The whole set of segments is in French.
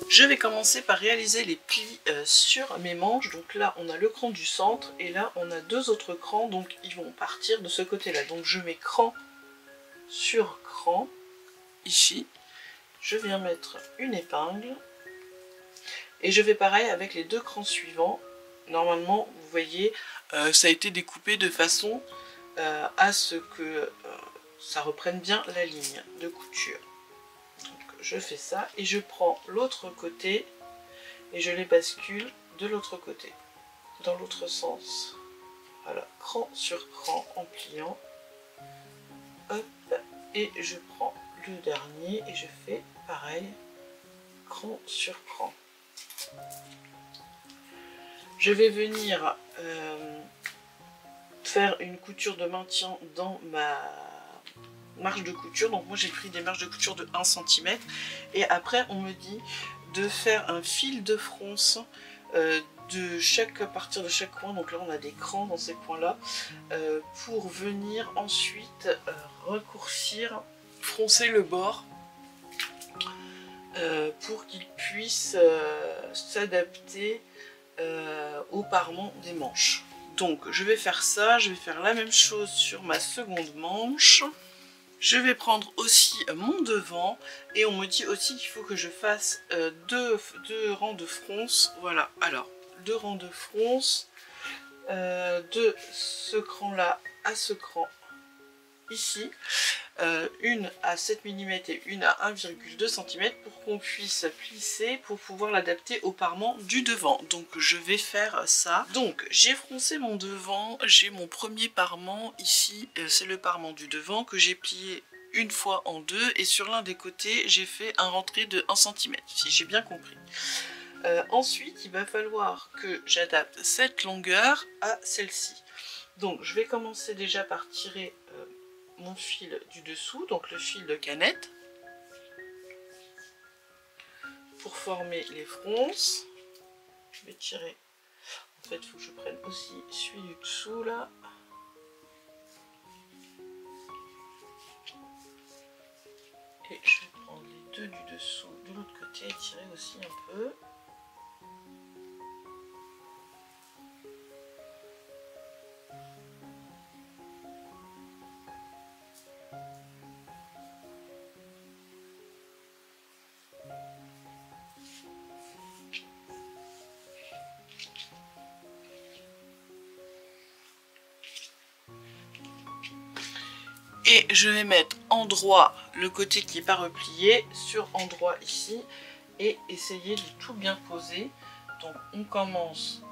Je vais commencer par réaliser les plis sur mes manches. Donc là on a le cran du centre et là on a deux autres crans, donc ils vont partir de ce côté là. Donc je mets cran sur cran ici, je viens mettre une épingle et je fais pareil avec les deux crans suivants. Normalement vous voyez ça a été découpé de façon à ce que ça reprenne bien la ligne de couture. Je fais ça et je prends l'autre côté et je les bascule de l'autre côté, dans l'autre sens. Voilà, cran sur cran en pliant. Hop, et je prends le dernier et je fais pareil, cran sur cran. Je vais venir faire une couture de maintien dans ma marge de couture. Donc moi j'ai pris des marges de couture de 1 cm et après on me dit de faire un fil de fronce à partir de chaque coin. Donc là on a des crans dans ces coins là pour venir ensuite raccourcir, froncer le bord pour qu'il puisse s'adapter au parement des manches. Donc je vais faire ça, je vais faire la même chose sur ma seconde manche. Je vais prendre aussi mon devant et on me dit aussi qu'il faut que je fasse deux rangs de fronce. Voilà, alors 2 rangs de fronce de ce cran là à ce cran ici, une à 7 mm et une à 1,2 cm pour qu'on puisse plisser pour pouvoir l'adapter au parement du devant. Donc je vais faire ça. Donc j'ai froncé mon devant, j'ai mon premier parement ici, c'est le parement du devant que j'ai plié une fois en deux et sur l'un des côtés j'ai fait un rentré de 1 cm si j'ai bien compris. Ensuite il va falloir que j'adapte cette longueur à celle-ci. Donc je vais commencer déjà par tirer mon fil du dessous, donc le fil de canette, pour former les fronces. Je vais tirer, en fait il faut que je prenne aussi celui du dessous là. Et je vais prendre les deux du dessous de l'autre côté et tirer aussi un peu. Et je vais mettre endroit le côté qui n'est pas replié sur endroit ici et essayer de tout bien poser. Donc on commence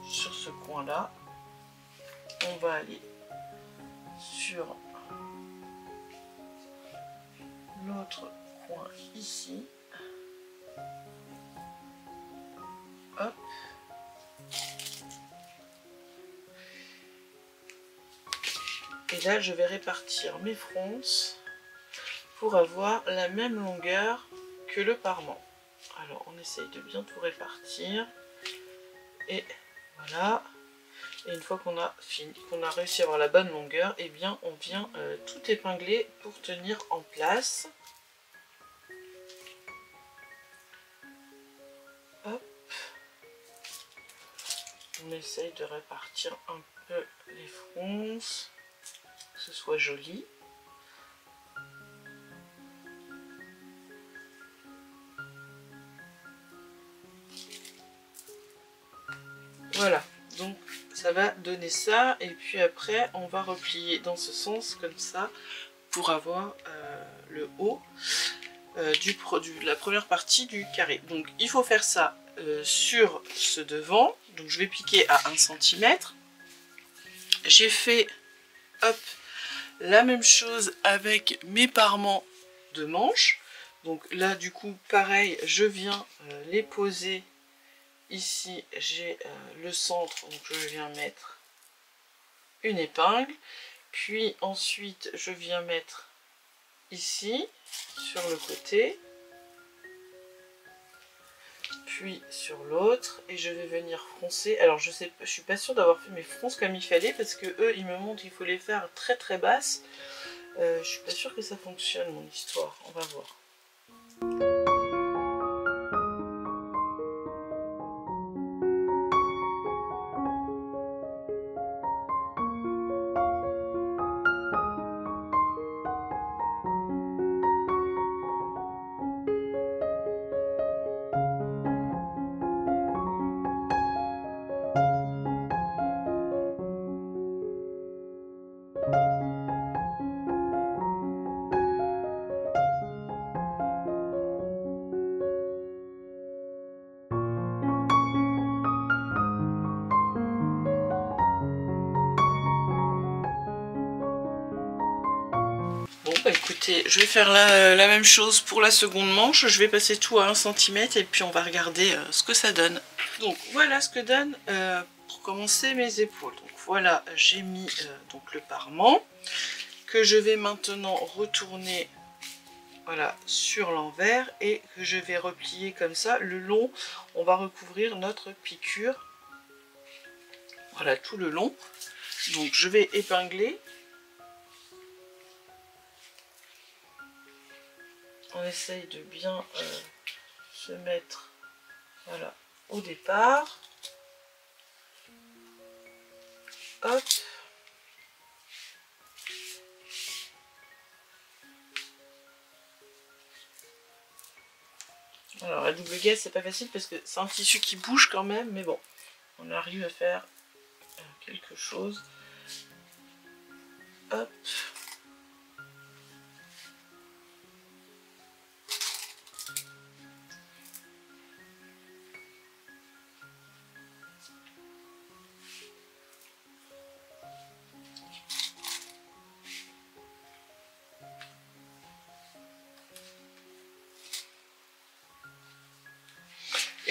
sur ce coin là, on va aller sur l'autre coin ici, hop. Et là je vais répartir mes fronces pour avoir la même longueur que le parement. Alors on essaye de bien tout répartir et voilà. Et une fois qu'on a fini, qu'on a réussi à avoir la bonne longueur, et eh bien on vient tout épingler pour tenir en place. Hop. On essaye de répartir un peu les fronces, que ce soit joli. Voilà, donc ça va donner ça, et puis après on va replier dans ce sens comme ça pour avoir le haut de la première partie du carré. Donc il faut faire ça sur ce devant, donc je vais piquer à 1 cm. J'ai fait hop la même chose avec mes parements de manches. Donc là du coup pareil, je viens les poser. Ici j'ai le centre, donc je viens mettre une épingle, puis ensuite je viens mettre ici sur le côté, puis sur l'autre, et je vais venir froncer. Alors je suis pas sûre d'avoir fait mes fronces comme il fallait, parce que eux ils me montrent qu'il faut les faire très très basses. Je suis pas sûre que ça fonctionne mon histoire, on va voir. bah écoutez, je vais faire la même chose pour la seconde manche. Je vais passer tout à 1 cm et puis on va regarder ce que ça donne. Donc voilà ce que donne pour commencer mes épaules. Donc voilà, j'ai mis donc le parement que je vais maintenant retourner voilà, sur l'envers et que je vais replier comme ça. Le long, on va recouvrir notre piqûre. Voilà, tout le long. Donc je vais épingler. On essaye de bien se mettre voilà, au départ. Hop. Alors la double gaze c'est pas facile parce que c'est un tissu qui bouge quand même, mais bon, on arrive à faire quelque chose. Hop.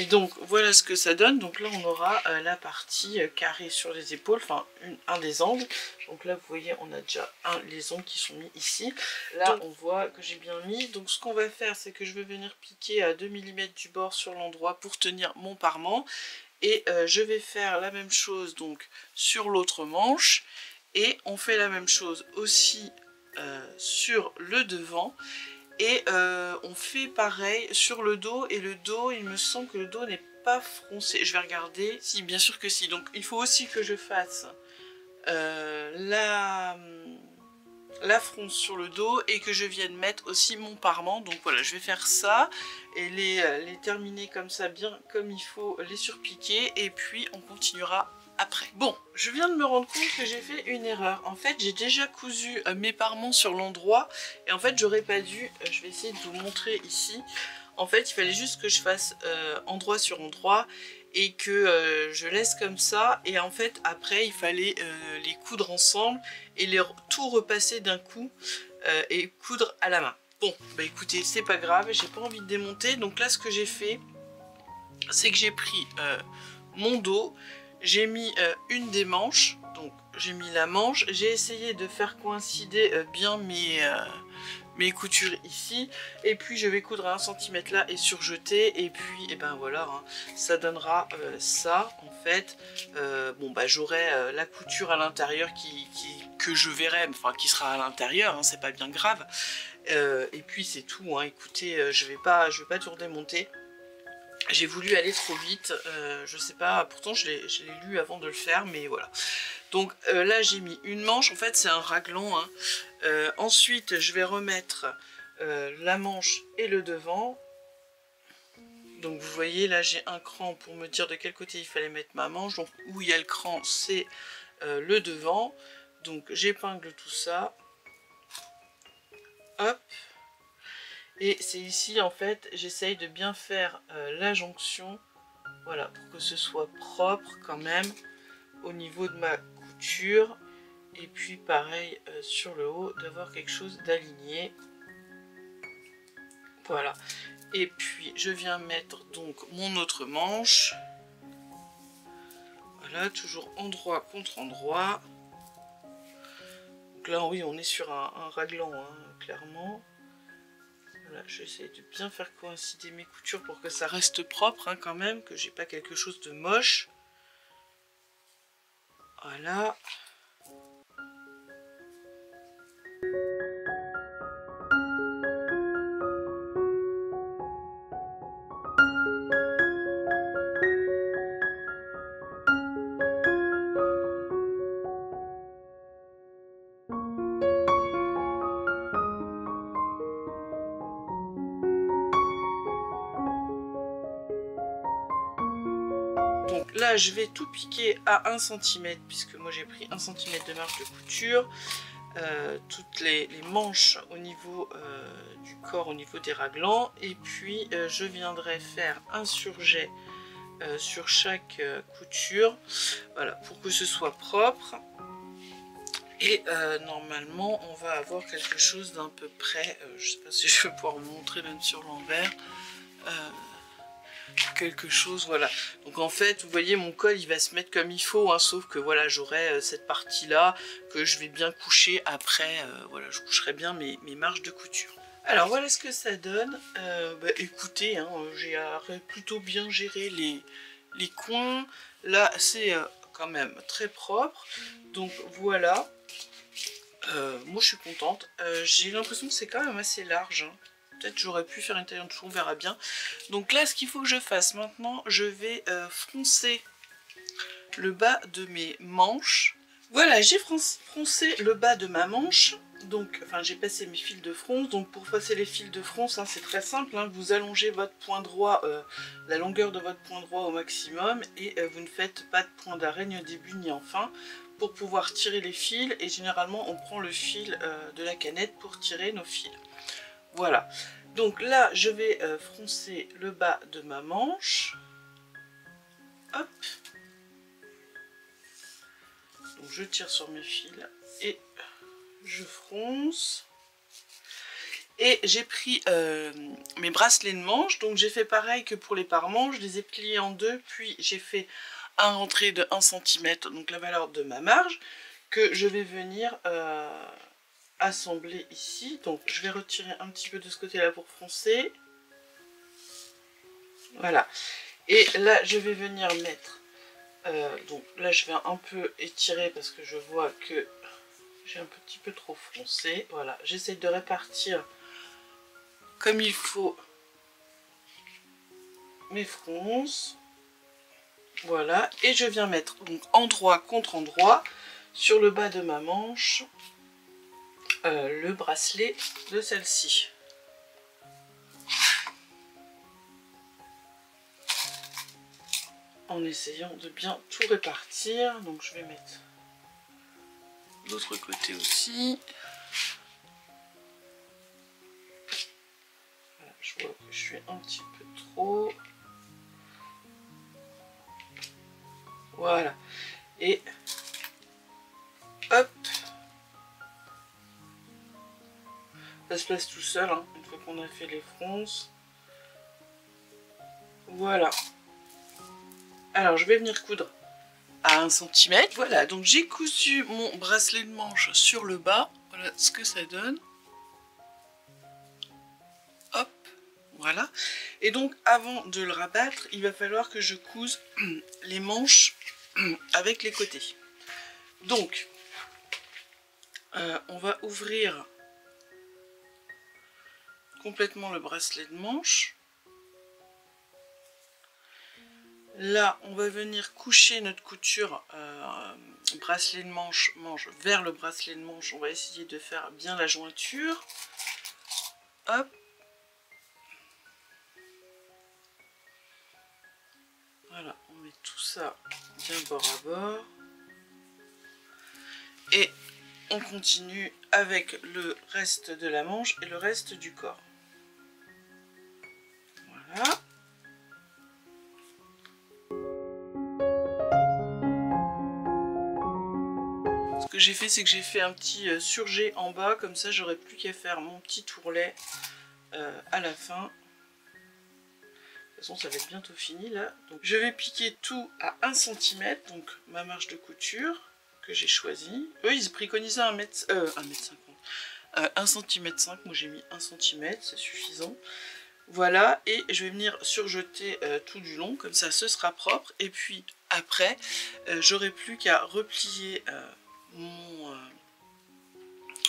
Et donc voilà ce que ça donne. Donc là on aura la partie carrée sur les épaules, enfin un des angles. Donc là vous voyez on a déjà les ongles qui sont mis ici. Là donc, on voit que j'ai bien mis. Donc ce qu'on va faire c'est que je vais venir piquer à 2 mm du bord sur l'endroit pour tenir mon parement. Et je vais faire la même chose donc sur l'autre manche. Et on fait la même chose aussi sur le devant. Et on fait pareil sur le dos, et le dos, il me semble que le dos n'est pas froncé. Je vais regarder. Si, bien sûr que si. Donc il faut aussi que je fasse la fronce sur le dos et que je vienne mettre aussi mon parement. Donc voilà, je vais faire ça et les terminer comme ça, bien comme il faut, les surpiquer, et puis on continuera après. Bon, je viens de me rendre compte que j'ai fait une erreur. En fait, j'ai déjà cousu mes parements sur l'endroit et en fait, j'aurais pas dû. Je vais essayer de vous montrer ici. En fait, il fallait juste que je fasse endroit sur endroit et que je laisse comme ça. Et en fait, après, il fallait les coudre ensemble et tout repasser d'un coup et coudre à la main. Bon, bah écoutez, c'est pas grave, j'ai pas envie de démonter. Donc là, ce que j'ai fait, c'est que j'ai pris mon dos. J'ai mis une des manches, donc j'ai mis la manche, j'ai essayé de faire coïncider bien mes coutures ici, et puis je vais coudre à 1 cm là et surjeter, et puis et ben voilà, hein, ça donnera ça en fait. Bon bah j'aurai la couture à l'intérieur que je verrai, enfin qui sera à l'intérieur, hein, c'est pas bien grave, et puis c'est tout, hein. Écoutez, je vais pas tout redémonter. J'ai voulu aller trop vite, je sais pas, pourtant je l'ai lu avant de le faire, mais voilà. Donc là j'ai mis une manche, en fait c'est un raglan, hein. Ensuite je vais remettre la manche et le devant. Donc vous voyez là j'ai un cran pour me dire de quel côté il fallait mettre ma manche. Donc où il y a le cran c'est le devant. Donc j'épingle tout ça. Hop. Et c'est ici en fait, j'essaye de bien faire la jonction, voilà, pour que ce soit propre quand même au niveau de ma couture. Et puis pareil sur le haut, d'avoir quelque chose d'aligné. Voilà. Et puis je viens mettre donc mon autre manche. Voilà, toujours endroit contre endroit. Donc là oui, on est sur un raglan, hein, clairement. Voilà, j'essaie de bien faire coïncider mes coutures pour que ça reste propre, hein, quand même, que j'ai pas quelque chose de moche. Voilà. Donc là je vais tout piquer à 1 cm puisque moi j'ai pris 1 cm de marge de couture. Toutes les manches au niveau du corps, au niveau des raglans, et puis je viendrai faire un surjet sur chaque couture, voilà, pour que ce soit propre. Et normalement on va avoir quelque chose d'un peu près, je sais pas si je vais pouvoir vous montrer même sur l'envers, quelque chose, voilà. Donc en fait vous voyez mon col il va se mettre comme il faut, hein, sauf que voilà j'aurai cette partie là que je vais bien coucher après, voilà je coucherai bien mes marges de couture. Alors voilà ce que ça donne. Bah, écoutez, hein, j'ai plutôt bien géré les coins. Là c'est quand même très propre. Donc voilà. Moi je suis contente. J'ai l'impression que c'est quand même assez large. Hein. Peut-être j'aurais pu faire une taille en dessous, on verra bien. Donc là ce qu'il faut que je fasse maintenant, je vais froncer le bas de mes manches. Voilà, j'ai froncé le bas de ma manche. Donc, enfin, j'ai passé mes fils de fronce. Donc, pour passer les fils de fronce, hein, c'est très simple. Hein, vous allongez votre point droit, la longueur de votre point droit au maximum, et vous ne faites pas de point d'arrêt ni au début ni en fin pour pouvoir tirer les fils. Et généralement, on prend le fil de la canette pour tirer nos fils. Voilà. Donc là, je vais froncer le bas de ma manche. Hop. Donc je tire sur mes fils et je fronce. Et j'ai pris mes bracelets de manche, donc j'ai fait pareil que pour les pare-manches, je les ai pliés en deux, puis j'ai fait un rentré de 1 cm, donc la valeur de ma marge, que je vais venir assembler ici. Donc je vais retirer un petit peu de ce côté-là pour froncer. Voilà. Et là je vais venir mettre, donc là je vais un peu étirer parce que je vois que j'ai un petit peu trop froncé. Voilà, j'essaie de répartir comme il faut mes fronces. Voilà, et je viens mettre donc endroit contre endroit sur le bas de ma manche le bracelet de celle-ci. En essayant de bien tout répartir. Donc je vais mettre l'autre côté aussi. Voilà, je vois que je suis un petit peu trop. Voilà. Et hop. Ça se place tout seul, hein, une fois qu'on a fait les fronces. Voilà. Alors je vais venir coudre à 1 cm. Voilà, donc j'ai cousu mon bracelet de manche sur le bas. Voilà ce que ça donne. Hop, voilà. Et donc avant de le rabattre, il va falloir que je couse les manches avec les côtés. Donc, on va ouvrir complètement le bracelet de manche. Là, on va venir coucher notre couture bracelet de manche vers le bracelet de manche. On va essayer de faire bien la jointure. Hop. Voilà, on met tout ça bien bord à bord. Et on continue avec le reste de la manche et le reste du corps. Voilà. Ce que j'ai fait, c'est que j'ai fait un petit surjet en bas, comme ça j'aurai plus qu'à faire mon petit tourlet à la fin. De toute façon, ça va être bientôt fini là. Donc, je vais piquer tout à 1 cm, donc ma marge de couture que j'ai choisie. Eux, ils préconisaient 1 m 50. 1 cm 5, moi j'ai mis 1 cm, c'est suffisant. Voilà, et je vais venir surjeter tout du long, comme ça ce sera propre. Et puis après, j'aurai plus qu'à replier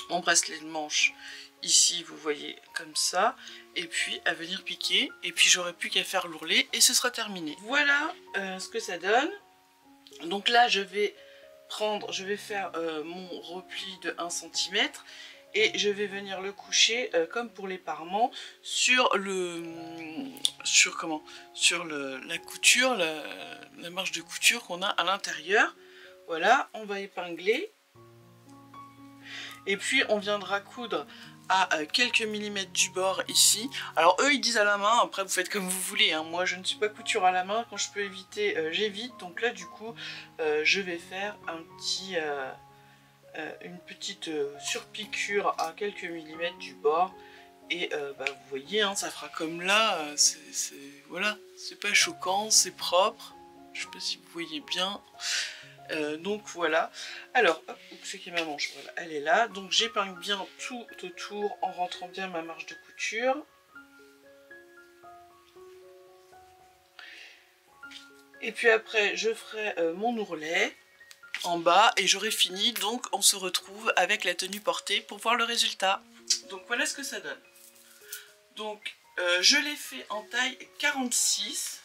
mon bracelet de manche ici, vous voyez, comme ça, et puis à venir piquer, et puis j'aurai plus qu'à faire l'ourlet et ce sera terminé. Voilà ce que ça donne. Donc là je vais faire mon repli de 1 cm et je vais venir le coucher comme pour les parements sur la couture, la marge de couture qu'on a à l'intérieur. Voilà, on va épingler. Et puis on viendra coudre à quelques millimètres du bord ici. Alors eux ils disent à la main, après vous faites comme vous voulez, hein. Moi je ne suis pas couture à la main, quand je peux éviter j'évite. Donc là du coup je vais faire un petit une petite surpiqûre à quelques millimètres du bord. Et bah, vous voyez, hein, ça fera comme là, voilà, c'est pas choquant, c'est propre. Je sais pas si vous voyez bien. Donc voilà. Alors, hop, c'est qui est ma manche, voilà, elle est là. Donc j'épingle bien tout autour en rentrant bien ma marge de couture. Et puis après, je ferai mon ourlet en bas et j'aurai fini. Donc on se retrouve avec la tenue portée pour voir le résultat. Donc voilà ce que ça donne. Donc je l'ai fait en taille 46.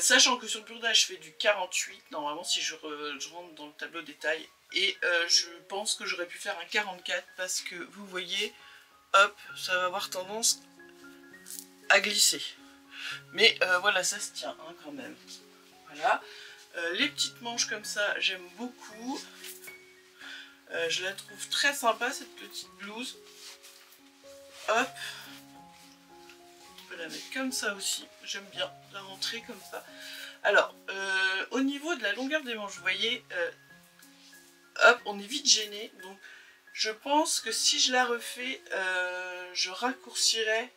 Sachant que sur le burdage je fais du 48 normalement si je rentre dans le tableau des tailles. Et je pense que j'aurais pu faire un 44 parce que vous voyez, hop, ça va avoir tendance à glisser. Mais voilà, ça se tient hein, quand même. Voilà. Les petites manches comme ça, j'aime beaucoup. Je la trouve très sympa cette petite blouse. Hop. On peut la mettre comme ça aussi. J'aime bien la rentrer comme ça. Alors, au niveau de la longueur des manches, vous voyez, hop, on est vite gêné. Donc, je pense que si je la refais, je raccourcirai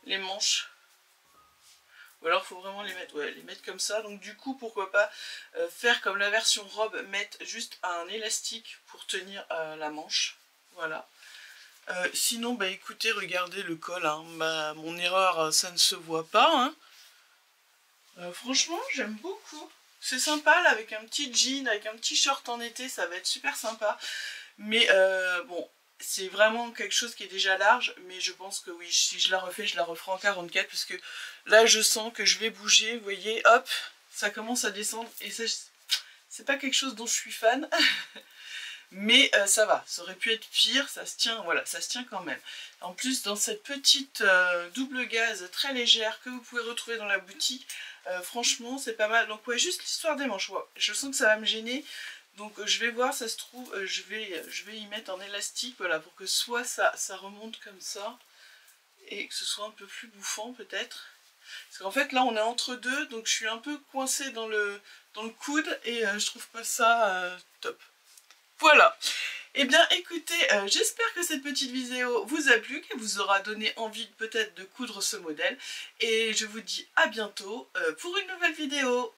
les manches. Ou alors il faut vraiment les mettre comme ça. Donc du coup pourquoi pas faire comme la version robe, mettre juste un élastique pour tenir la manche. Voilà. Sinon bah écoutez, regardez le col. Hein. Mon erreur ça ne se voit pas. Hein. Franchement j'aime beaucoup. C'est sympa là avec un petit jean, avec un petit short en été, ça va être super sympa. Mais bon... C'est vraiment quelque chose qui est déjà large, mais je pense que oui, si je la refais, je la referai en 44, parce que là, je sens que je vais bouger, vous voyez, hop, ça commence à descendre, et c'est pas quelque chose dont je suis fan, mais ça va, ça aurait pu être pire, ça se tient, voilà, ça se tient quand même. En plus, dans cette petite double gaze très légère que vous pouvez retrouver dans la boutique, franchement, c'est pas mal. Donc ouais, juste l'histoire des manches, ouais, je sens que ça va me gêner. Donc je vais voir, ça se trouve, je vais y mettre en élastique, voilà, pour que soit ça remonte comme ça, et que ce soit un peu plus bouffant peut-être. Parce qu'en fait là on est entre deux, donc je suis un peu coincée dans le coude, et je trouve pas ça top. Voilà. Eh bien écoutez, j'espère que cette petite vidéo vous a plu, qu'elle vous aura donné envie peut-être de coudre ce modèle, et je vous dis à bientôt pour une nouvelle vidéo.